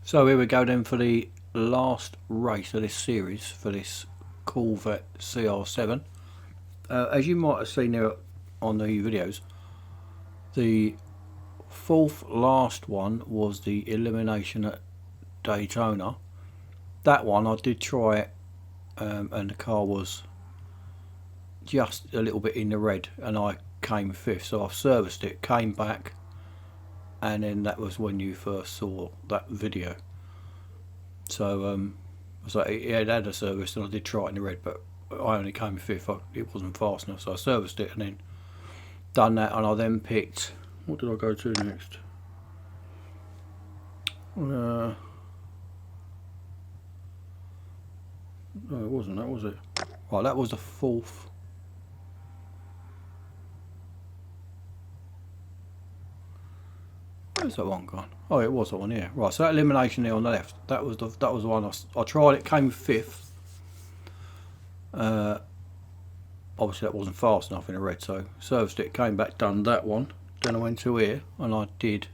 So here we go then for the last race of this series for this Corvette CR7. As you might have seen there on the videos, the fourth last one was the elimination at Daytona. That one I did try it, and the car was just a little bit in the red and I came fifth, so I've serviced it, came back, and then that was when you first saw that video. So it had a service and I did try it in the red, but I only came fifth. It wasn't fast enough, so I serviced it and then done that, and I then picked, what did I go to next? No, it wasn't that, was it? Right, that was the fourth. Where's that one gone? Oh, it was that one here. Right, so that elimination there on the left, that was the one I tried. It came fifth. Obviously that wasn't fast enough in the red, so serviced it, came back, done that one. Then I went to here and I did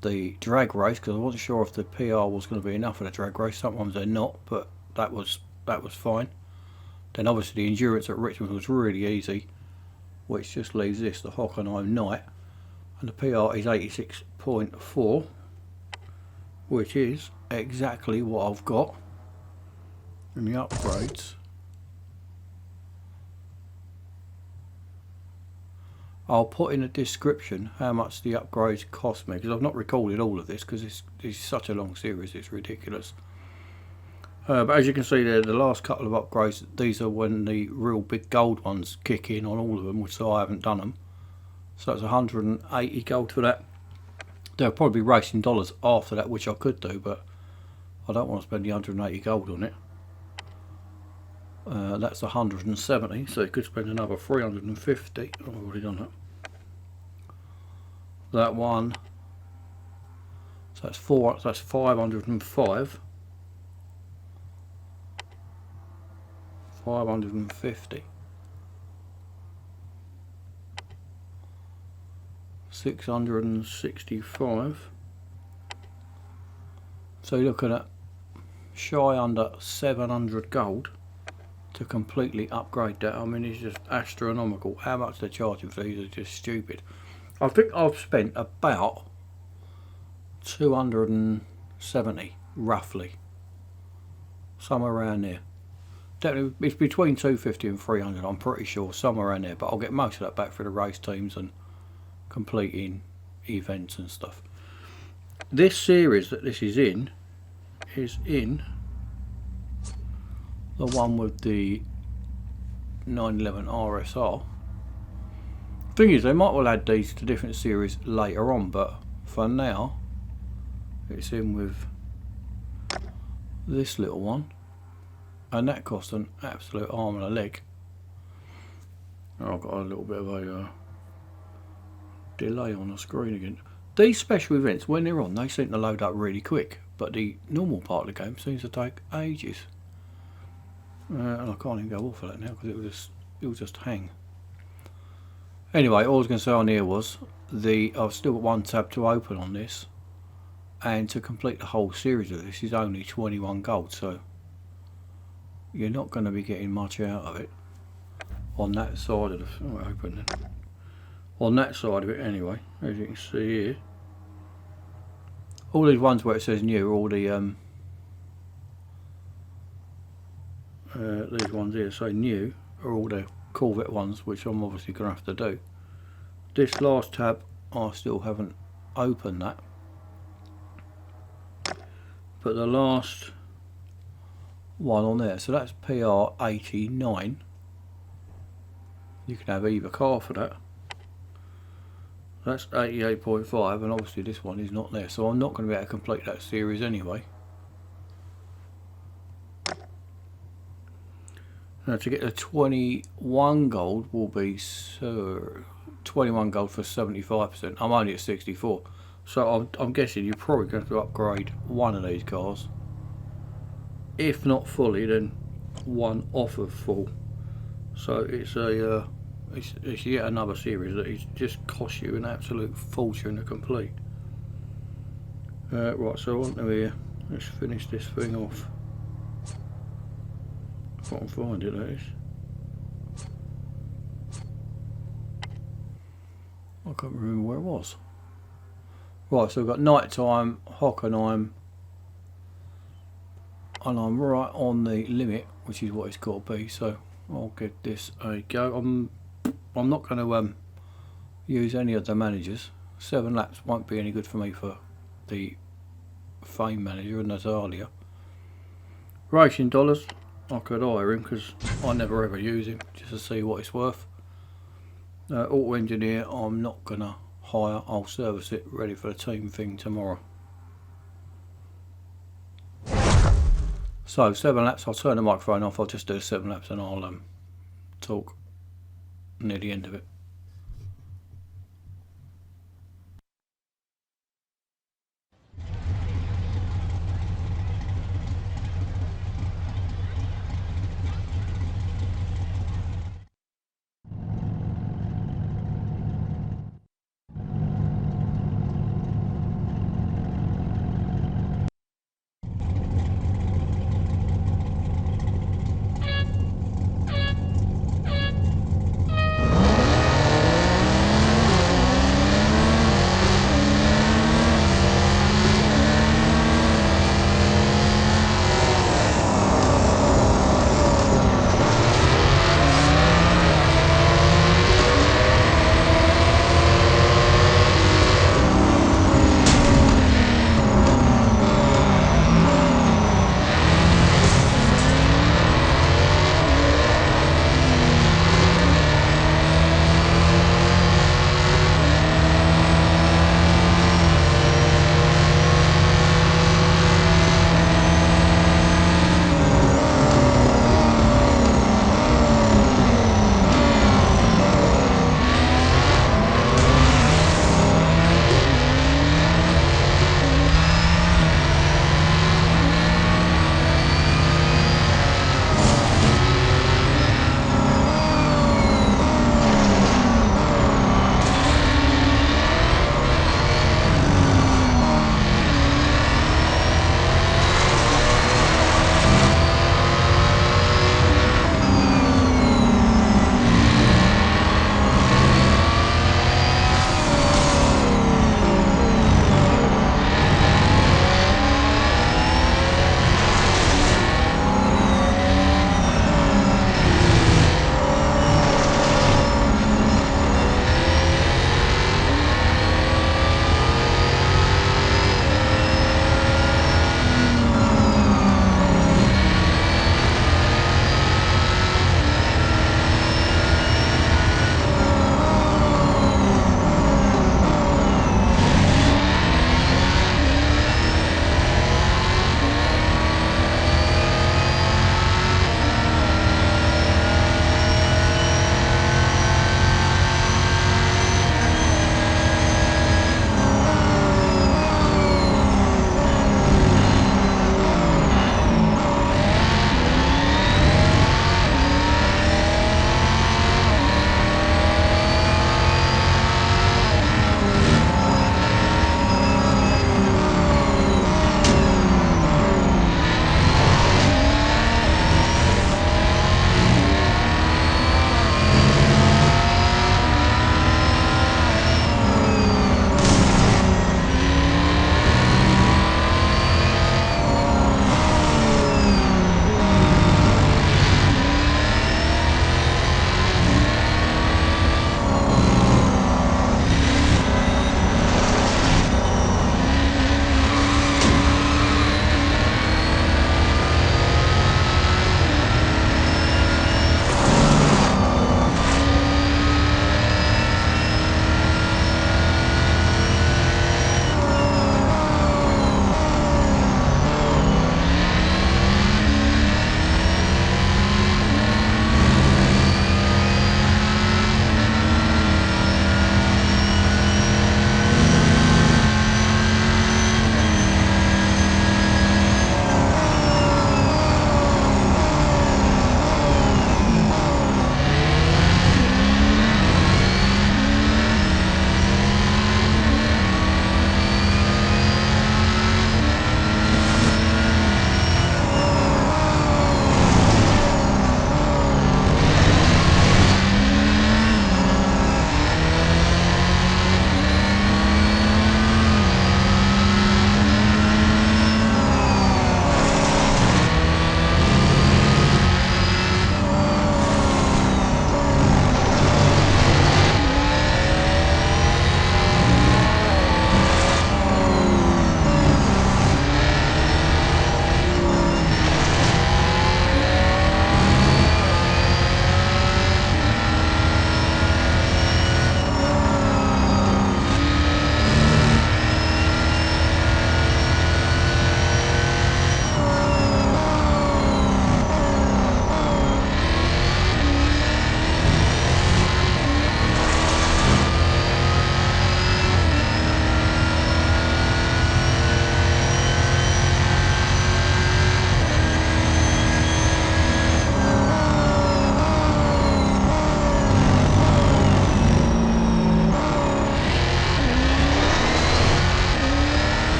the drag race because I wasn't sure if the PR was going to be enough for the drag race. Sometimes they're not, but that was fine. Then obviously the endurance at Richmond was really easy, which just leaves this, the Hockenheim night, and the PR is 86.4, which is exactly what I've got in the upgrades. I'll put in a description how much the upgrades cost me, because I've not recorded all of this because it's such a long series, it's ridiculous. But as you can see there, the last couple of upgrades, these are when the real big gold ones kick in on all of them, which so I haven't done them. So it's 180 gold for that. There'll probably be racing dollars after that, which I could do, but I don't want to spend the 180 gold on it. That's 170, so you could spend another 350. I've already done that. That one, so that's 505. 550. 665. So you're looking at shy under 700 gold to completely upgrade that. I mean, it's just astronomical. How much they're charging for these is just stupid. I think I've spent about 270 roughly, somewhere around there. Definitely it's between 250 and 300, I'm pretty sure, somewhere around there, but I'll get most of that back for the race teams and completing events and stuff. This series that this is in the one with the 911 RSR. Thing is, they might well add these to different series later on, but for now it's in with this little one, and that cost an absolute arm and a leg. Oh, I've got a little bit of a delay on the screen again. These special events, when they're on, they seem to load up really quick, but the normal part of the game seems to take ages. And I can't even go off of that now because it will just hang. Anyway, all I was going to say on here was I've still got one tab to open on this, and to complete the whole series of this is only 21 gold, so you're not going to be getting much out of it on that side of the open then. On that side of it anyway, as you can see here. All these ones where it says new, all the these ones here say new are all the Corvette ones, which I'm obviously going to have to do. This last tab, I still haven't opened that. But the last one on there, so that's PR 89. You can have either car for that. That's 88.5, and obviously this one is not there, so I'm not going to be able to complete that series anyway. Now to get the 21 gold will be 21 gold for 75%. I'm only at 64, so I'm guessing you're probably going to upgrade one of these cars. If not fully, then one off of full. So it's it's yet another series that just costs you an absolute fortune to complete. Right, so on to here. Let's finish this thing off. If I can find it, that is. I can't remember where it was. Right, so we've got nighttime, Hockenheim, and I'm right on the limit, which is what it's got to be. So I'll give this a go. I'm not going to use any of the managers. 7 laps won't be any good for me for the Fame manager, and that's earlier. Racing dollars, I could hire him because I never ever use him, just to see what it's worth. Auto engineer, I'm not gonna hire. I'll service it, ready for the team thing tomorrow. So 7 laps. I'll turn the microphone off. I'll just do 7 laps and I'll talk near the end of it.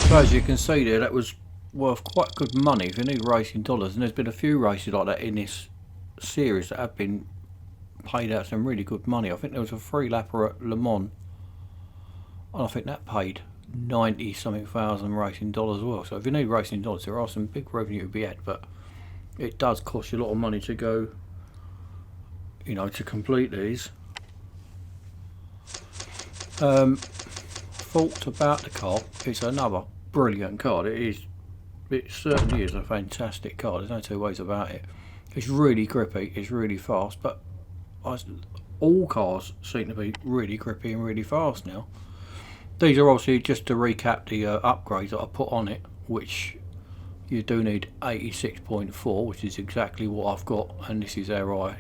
So as you can see there, that was worth quite good money if you need racing dollars, and there's been a few races like that in this series that have been paid out some really good money. I think there was a 3-lapper at Le Mans, and I think that paid 90 something thousand racing dollars as well. So if you need racing dollars, there are some big revenue to be had, but it does cost you a lot of money to go, you know, to complete these. Fault about the car, it's another brilliant car. It certainly is a fantastic car, there's no two ways about it. It's really grippy, it's really fast, but all cars seem to be really grippy and really fast now. These are obviously, just to recap, the upgrades that I put on it, which you do need 86.4, which is exactly what I've got, and this is how I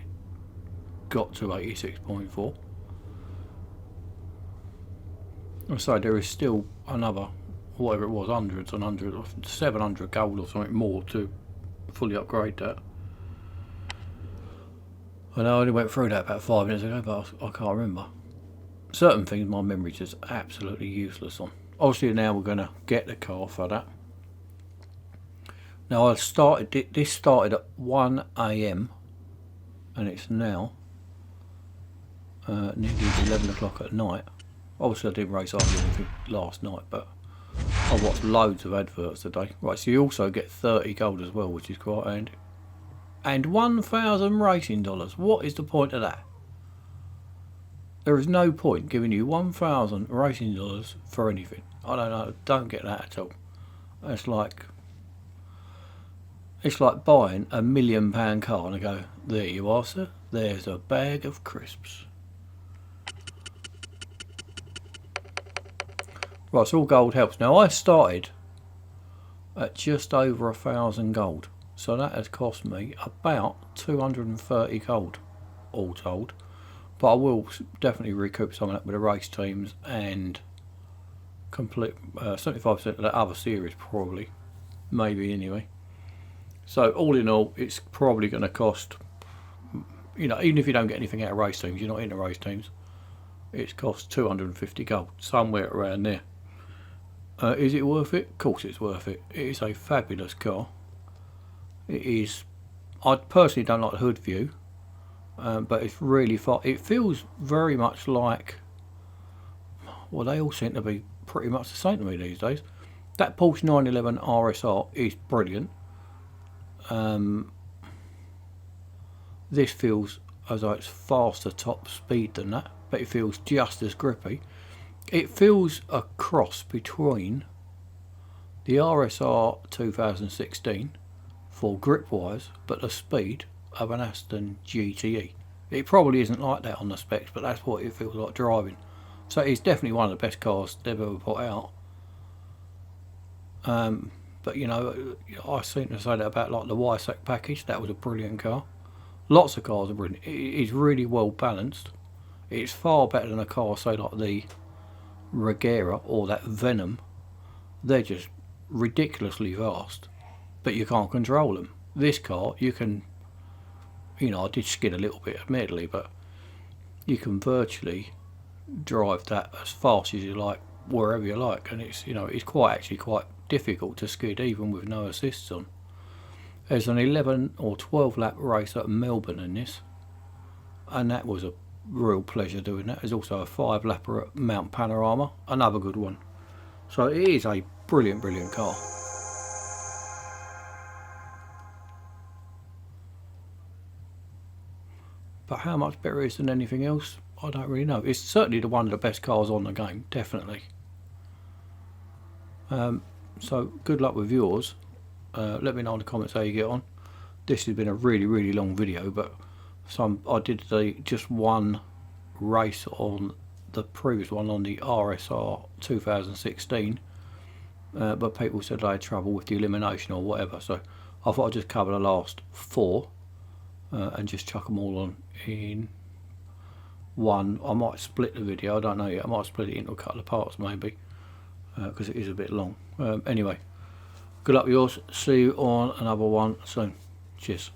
got to 86.4. So there is still another, whatever it was, hundreds and hundreds, 700 gold or something more to fully upgrade that. I know I only went through that about 5 minutes ago, but I can't remember. Certain things my memory's just absolutely useless on. Obviously now we're going to get the car for that. Now this started at 1 AM and it's now nearly 11 o'clock at night. Obviously I didn't race hardly anything last night, but I watched loads of adverts today. Right, so you also get 30 gold as well, which is quite handy. And 1,000 racing dollars. What is the point of that? There is no point giving you 1,000 racing dollars for anything. I don't know, don't get that at all. It's like buying a £1 million car and I go, there you are, sir, there's a bag of crisps. Right, so all gold helps. Now I started at just over 1,000 gold, so that has cost me about 230 gold all told, but I will definitely recoup some of that with the race teams and complete 75% of that other series, probably, maybe anyway. So all in all, it's probably going to cost, you know, even if you don't get anything out of race teams, you're not into race teams, it's cost 250 gold, somewhere around there. Is it worth it? Of course it's worth it. It is a fabulous car. It is. I personally don't like the hood view, but it's really far. It feels very much like, well, they all seem to be pretty much the same to me these days. That Porsche 911 RSR is brilliant. This feels as though it's faster top speed than that, but it feels just as grippy. It feels a cross between the RSR 2016 for grip wise, but the speed of an Aston GTE. It probably isn't like that on the specs, but that's what it feels like driving. So it's definitely one of the best cars they've ever put out. But you know, I seem to say that about like the YSAC package. That was a brilliant car. Lots of cars are brilliant. It is really well balanced. It's far better than a car, say like the Regera or that Venom. They're just ridiculously fast, but you can't control them. This car, you can, you know, I did skid a little bit admittedly, but you can virtually drive that as fast as you like, wherever you like, and it's, you know, it's actually quite difficult to skid even with no assists on. There's an 11 or 12 lap race at Melbourne in this, and that was a real pleasure doing that. There's also a 5 lapper at Mount Panorama, another good one. So it is a brilliant car. But how much better it is than anything else, I don't really know. It's certainly one of the best cars on the game, definitely. So good luck with yours. Let me know in the comments how you get on. This has been a really long video, but I did just one race on the previous one on the RSR 2016, but people said I had trouble with the elimination or whatever, so I thought I'd just cover the last 4 and just chuck them all on in one. I might split the video, I don't know yet. I might split it into a couple of parts maybe, because it is a bit long. Anyway, good luck with yours. See you on another one soon. Cheers.